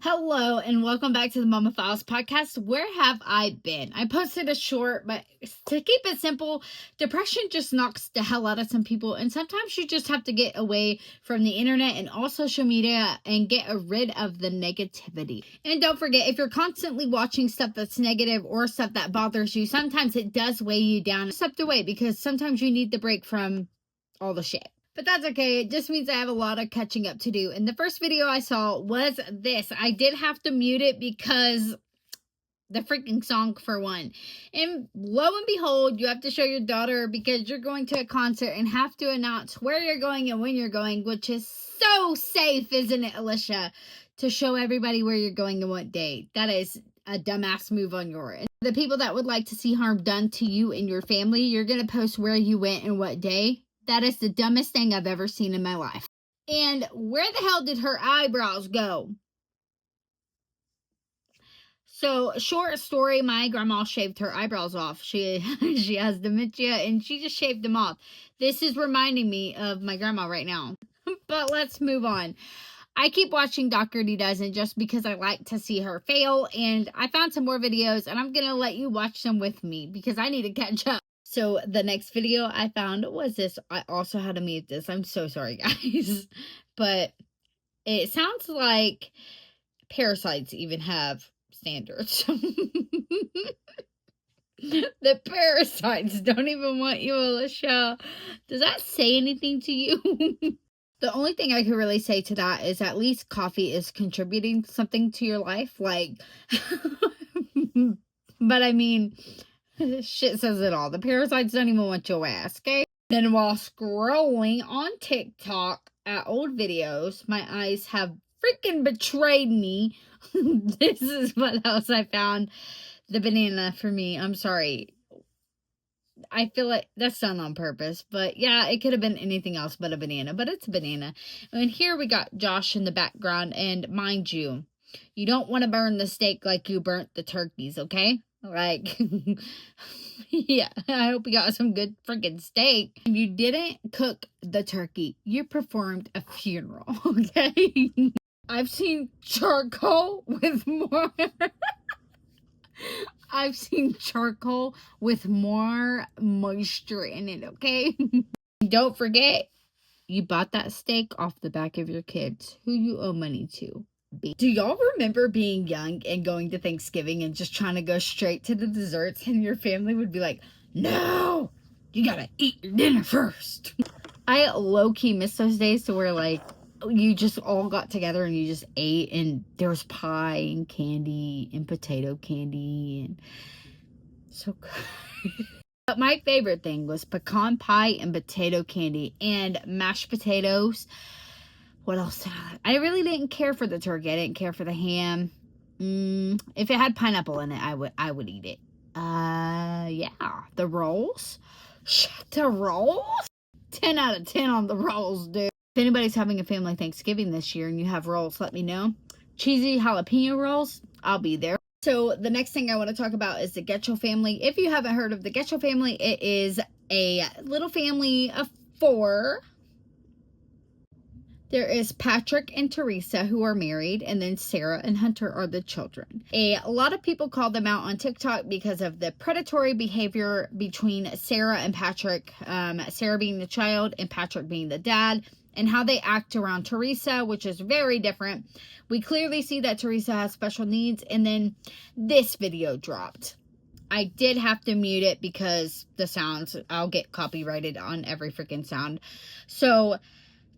Hello and welcome back to the Mama Files podcast. Where have I been? I posted a short, but to keep it simple, depression just knocks the hell out of some people, and sometimes you just have to get away from the internet and all social media and get rid of the negativity. And don't forget, if you're constantly watching stuff that's negative or stuff that bothers you, sometimes it does weigh you down. Step away because sometimes you need the break from all the shit. But that's okay. It just means I have a lot of catching up to do. And the first video I saw was this. I did have to mute it because the freaking song, for one. And lo and behold, you have to show your daughter because you're going to a concert and have to announce where you're going and when you're going, which is so safe, isn't it, Alicia? To show everybody where you're going and what day. That is a dumbass move on your end. The people that would like to see harm done to you and your family, you're going to post where you went and what day. That is the dumbest thing I've ever seen in my life. And where the hell did her eyebrows go? So, short story, my grandma shaved her eyebrows off. She has dementia and she just shaved them off. This is reminding me of my grandma right now. But let's move on. I keep watching Dr. D Doesn't just because I like to see her fail. And I found some more videos and I'm going to let you watch them with me because I need to catch up. So the next video I found was this. I also had to mute this. I'm so sorry, guys. But it sounds like parasites even have standards. The parasites don't even want you, Alicia. Does that say anything to you? The only thing I could really say to that is at least coffee is contributing something to your life. Like, but I mean, shit says it all. The parasites don't even want your ass, okay? Then while scrolling on TikTok at old videos, my eyes have freaking betrayed me. This is what else I found. The banana for me. I'm sorry. I feel like that's done on purpose. But yeah, it could have been anything else but a banana. But it's a banana. And here we got Josh in the background. And mind you, you don't want to burn the steak like you burnt the turkeys, okay? Like, yeah, I hope you got some good freaking steak. You didn't cook the turkey. You performed a funeral, okay? I've seen charcoal with more... I've seen charcoal with more moisture in it, okay? Don't forget, you bought that steak off the back of your kids, who you owe money to. Do y'all remember being young and going to Thanksgiving and just trying to go straight to the desserts and your family would be like, no, you gotta eat your dinner first. I low-key miss those days to where like you just all got together and you just ate and there was pie and candy and potato candy and so good. But my favorite thing was pecan pie and potato candy and mashed potatoes. What else? I really didn't care for the turkey. I didn't care for the ham. If it had pineapple in it, I would eat it. Yeah. The rolls. The rolls? 10 out of 10 on the rolls, dude. If anybody's having a family Thanksgiving this year and you have rolls, let me know. Cheesy jalapeno rolls, I'll be there. So the next thing I want to talk about is the Getchell family. If you haven't heard of the Getchell family, it is a little family of 4. There is Patrick and Teresa who are married, and then Sarah and Hunter are the children. A lot of people call them out on TikTok because of the predatory behavior between Sarah and Patrick, Sarah being the child and Patrick being the dad, and how they act around Teresa, which is very different. We clearly see that Teresa has special needs, and then this video dropped. I did have to mute it because the sounds, I'll get copyrighted on every freaking sound. So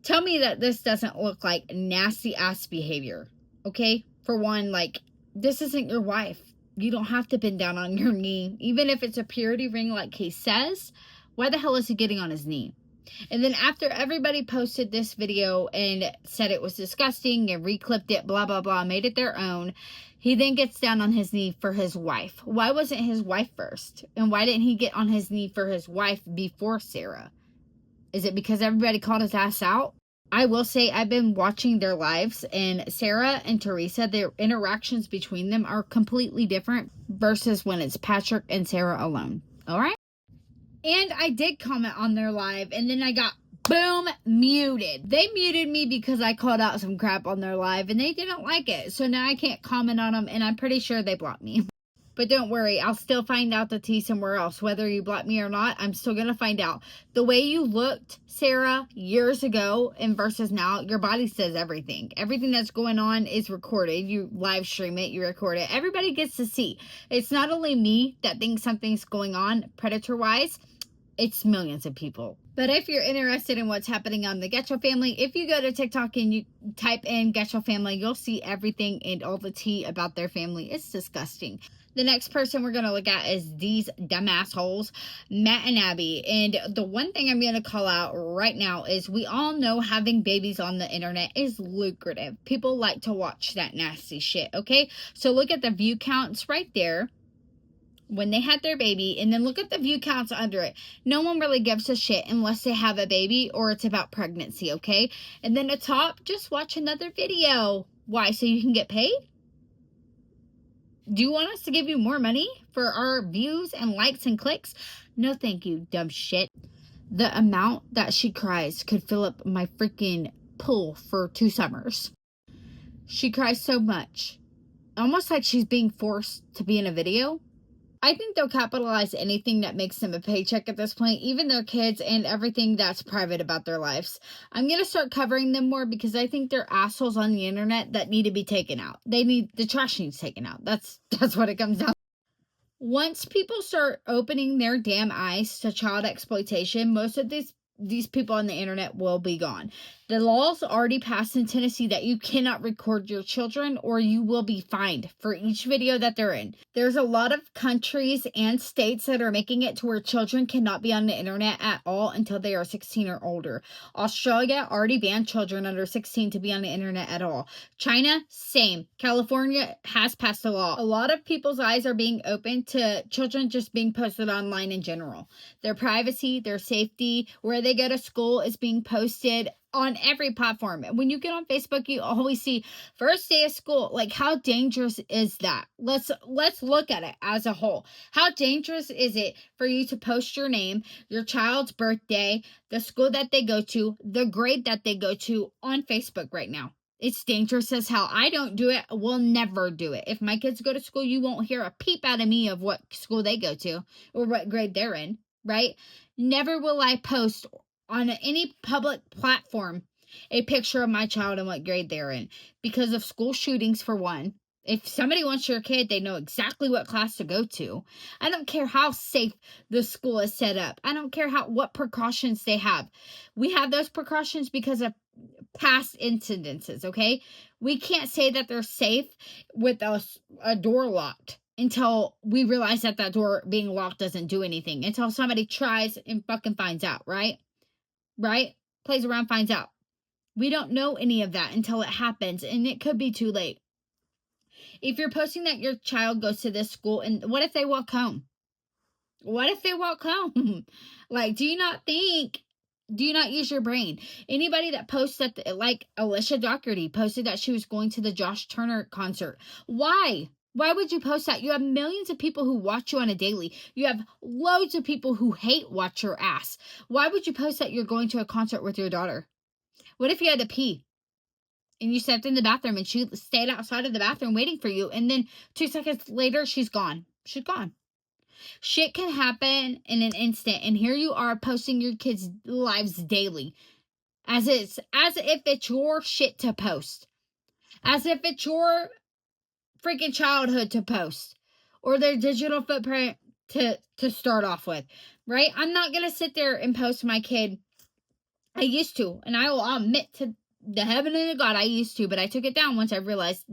tell me that this doesn't look like nasty ass behavior, okay? For one, like, this isn't your wife. You don't have to bend down on your knee. Even if it's a purity ring like he says, why the hell is he getting on his knee? And then after everybody posted this video and said it was disgusting and reclipped it, blah, blah, blah, made it their own, he then gets down on his knee for his wife. Why wasn't his wife first? And why didn't he get on his knee for his wife before Sarah? Is it because everybody called his ass out? I will say I've been watching their lives, and Sarah and Teresa, their interactions between them are completely different versus when it's Patrick and Sarah alone. All right? And I did comment on their live, and then I got boom, muted. They muted me because I called out some crap on their live and they didn't like it. So now I can't comment on them, and I'm pretty sure they blocked me. But don't worry, I'll still find out the tea somewhere else. Whether you block me or not, I'm still going to find out. The way you looked, Sarah, years ago and versus now, your body says everything. Everything that's going on is recorded. You live stream it, you record it. Everybody gets to see. It's not only me that thinks something's going on predator-wise. It's millions of people. But if you're interested in what's happening on the Getchell family, if you go to TikTok and you type in Getchell family, you'll see everything and all the tea about their family. It's disgusting. The next person we're going to look at is these dumb assholes, Matt and Abby. And the one thing I'm going to call out right now is we all know having babies on the internet is lucrative. People like to watch that nasty shit, okay? So look at the view counts right there when they had their baby, and then look at the view counts under it. No one really gives a shit unless they have a baby or it's about pregnancy, okay? And then at the top, just watch another video. Why? So you can get paid? Do you want us to give you more money for our views and likes and clicks? No, thank you, dumb shit. The amount that she cries could fill up my freaking pool for 2 summers. She cries so much. Almost like she's being forced to be in a video. I think they'll capitalize anything that makes them a paycheck at this point, even their kids and everything that's private about their lives. I'm going to start covering them more because I think they're assholes on the internet that need to be taken out. The trash needs taken out. That's what it comes down to. Once people start opening their damn eyes to child exploitation, most of these people on the internet will be gone. The laws already passed in Tennessee that you cannot record your children or you will be fined for each video that they're in. There's a lot of countries and states that are making it to where children cannot be on the internet at all until they are 16 or older. Australia already banned children under 16 to be on the internet at all. China, same. California has passed a law. A lot of people's eyes are being opened to children just being posted online in general. Their privacy, their safety, where they go to school is being posted on every platform. When you get on Facebook, you always see first day of school. Like, how dangerous is that? Let's look at it as a whole. How dangerous is it for you to post your name, your child's birthday, the school that they go to, the grade that they go to on Facebook right now? It's dangerous as hell. I don't do it. Will never do it. If my kids go to school, you won't hear a peep out of me of what school they go to or what grade they're in, right? Never will I post on any public platform a picture of my child and what grade they're in because of school shootings, for one. If somebody wants your kid, they know exactly what class to go to. I don't care how safe the school is set up. I don't care what precautions they have. We have those precautions because of past incidences, okay? We can't say that they're safe with a door locked until we realize that door being locked doesn't do anything. Until somebody tries and fucking finds out, right? Right? Plays around, finds out. We don't know any of that until it happens, and it could be too late. If you're posting that your child goes to this school, and what if they walk home? What if they walk home? Like, do you not use your brain? Anybody that posts that, like Alicia Doherty posted that she was going to the Josh Turner concert. Why? Why would you post that? You have millions of people who watch you on a daily. You have loads of people who watch your ass. Why would you post that you're going to a concert with your daughter? What if you had to pee and you stepped in the bathroom and she stayed outside of the bathroom waiting for you, and then 2 seconds later she's gone? She's gone. Shit can happen in an instant, and here you are posting your kids' lives daily as if it's your shit to post, as if it's your freaking childhood to post, or their digital footprint to start off with, right? I'm not gonna sit there and post my kid. I used to, and I will admit to the heaven and the God I used to, but I took it down once I realized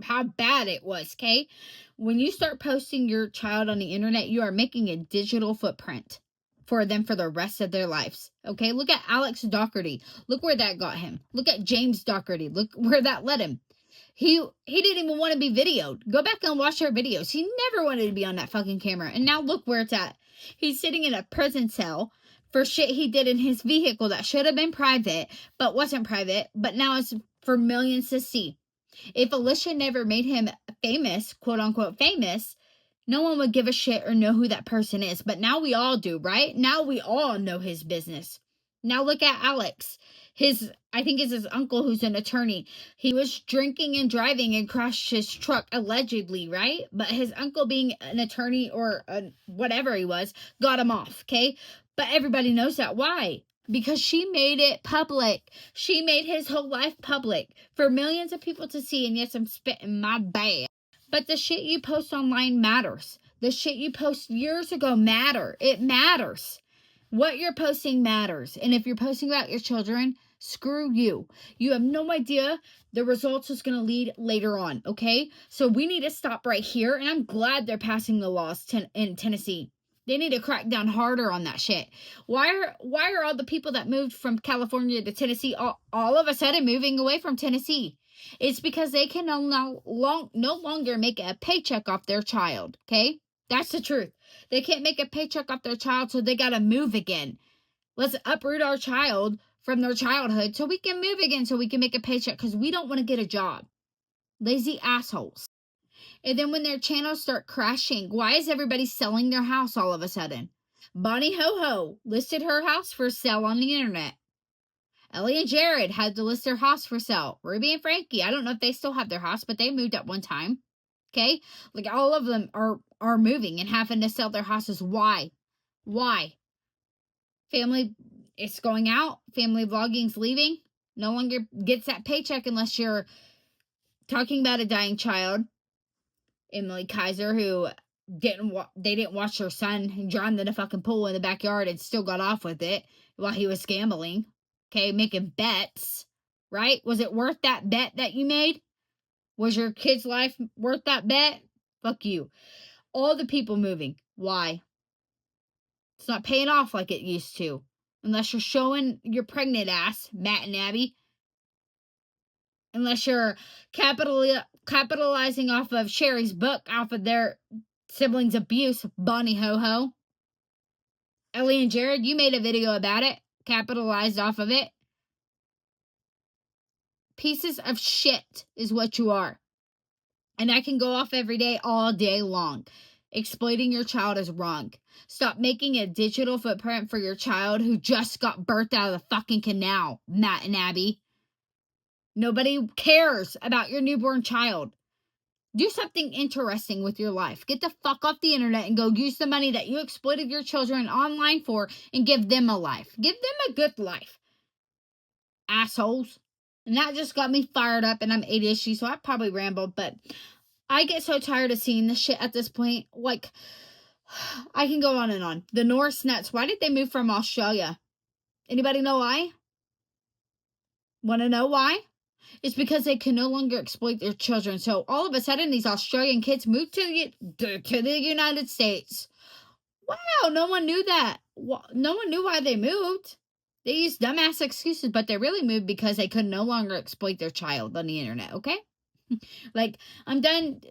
how bad it was, okay? When you start posting your child on the internet, you are making a digital footprint for them for the rest of their lives, okay? Look at Alex Doherty. Look where that got him. Look at James Doherty. Look where that led him. He didn't even want to be videoed. Go back and watch our videos. He never wanted to be on that fucking camera. And now look where it's at. He's sitting in a prison cell for shit he did in his vehicle that should have been private, but wasn't private, but now it's for millions to see. If Alicia never made him famous, quote unquote famous, no one would give a shit or know who that person is. But now we all do, right? Now we all know his business. Now look at Alex. I think it's his uncle who's an attorney. He was drinking and driving and crashed his truck, allegedly, right? But his uncle, being an attorney or whatever he was, got him off, okay? But everybody knows that. Why? Because she made it public. She made his whole life public for millions of people to see. And yes, I'm spitting my bad. But the shit you post online matters. The shit you post years ago matter. It matters. What you're posting matters. And if you're posting about your children, screw you. You have no idea the results is going to lead later on, okay? So we need to stop right here. And I'm glad they're passing the laws in Tennessee. They need to crack down harder on that shit. Why are all the people that moved from California to Tennessee all of a sudden moving away from Tennessee? It's because they can no longer make a paycheck off their child, okay? That's the truth. They can't make a paycheck off their child, so they gotta move again. Let's uproot our child from their childhood so we can move again, so we can make a paycheck, because we don't want to get a job. Lazy assholes. And then when their channels start crashing, why is everybody selling their house all of a sudden? Bonnie Ho Ho listed her house for sale on the internet. Ellie and Jared had to list their house for sale. Ruby and Frankie, I don't know if they still have their house, but they moved at one time. Okay? Like, all of them are moving and having to sell their houses. Why? Family is going out. Family vlogging's leaving. No longer gets that paycheck unless you're talking about a dying child. Emily Kaiser, who they didn't watch their son drown in a fucking pool in the backyard and still got off with it while he was gambling. Okay, making bets. Right? Was it worth that bet that you made? Was your kid's life worth that bet? Fuck you. All the people moving. Why? It's not paying off like it used to. Unless you're showing your pregnant ass, Matt and Abby. Unless you're capitalizing off of Sherry's book, off of their siblings' abuse, Bonnie Ho Ho. Ellie and Jared, you made a video about it. Capitalized off of it. Pieces of shit is what you are. And I can go off every day, all day long. Exploiting your child is wrong. Stop making a digital footprint for your child who just got birthed out of the fucking canal, Matt and Abby. Nobody cares about your newborn child. Do something interesting with your life. Get the fuck off the internet and go use the money that you exploited your children online for and give them a life. Give them a good life. Assholes. And that just got me fired up, and I'm ADHD, so I probably rambled, but I get so tired of seeing this shit at this point. Like, I can go on and on. The Norse nuts. Why did they move from Australia? Anybody know why? Want to know why? It's because they can no longer exploit their children. So all of a sudden, these Australian kids moved to the United States. Wow, no one knew that. No one knew why they moved. They used dumbass excuses, but they really moved because they could no longer exploit their child on the internet, okay? Like, I'm done.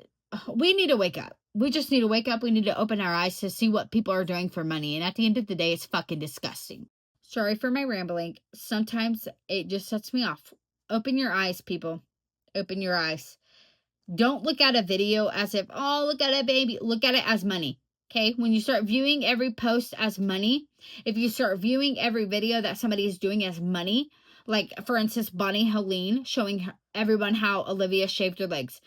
We need to wake up. We just need to wake up. We need to open our eyes to see what people are doing for money. And at the end of the day, it's fucking disgusting. Sorry for my rambling. Sometimes it just sets me off. Open your eyes, people. Open your eyes. Don't look at a video as if, oh, look at it, baby. Look at it as money. Okay? When you start viewing every post as money, if you start viewing every video that somebody is doing as money, like, for instance, Bonnie Helene showing everyone how Olivia shaved her legs.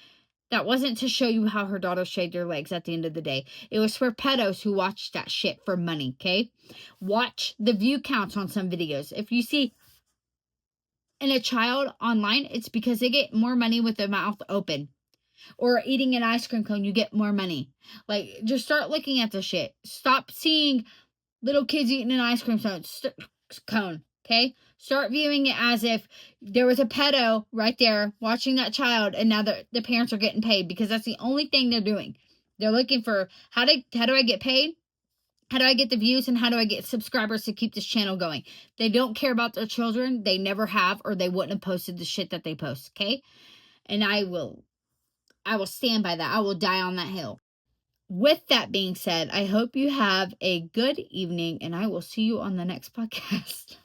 That wasn't to show you how her daughter shaved her legs at the end of the day. It was for pedos who watched that shit for money, okay? Watch the view counts on some videos. If you see in a child online, it's because they get more money with their mouth open. Or eating an ice cream cone, you get more money. Like, just start looking at the shit. Stop seeing little kids eating an ice cream cone, okay? Start viewing it as if there was a pedo right there watching that child, and now the parents are getting paid, because that's the only thing they're doing. They're looking for, how do I get paid? How do I get the views, and how do I get subscribers to keep this channel going? They don't care about their children. They never have, or they wouldn't have posted the shit that they post, okay? And I will stand by that. I will die on that hill. With that being said, I hope you have a good evening, and I will see you on the next podcast.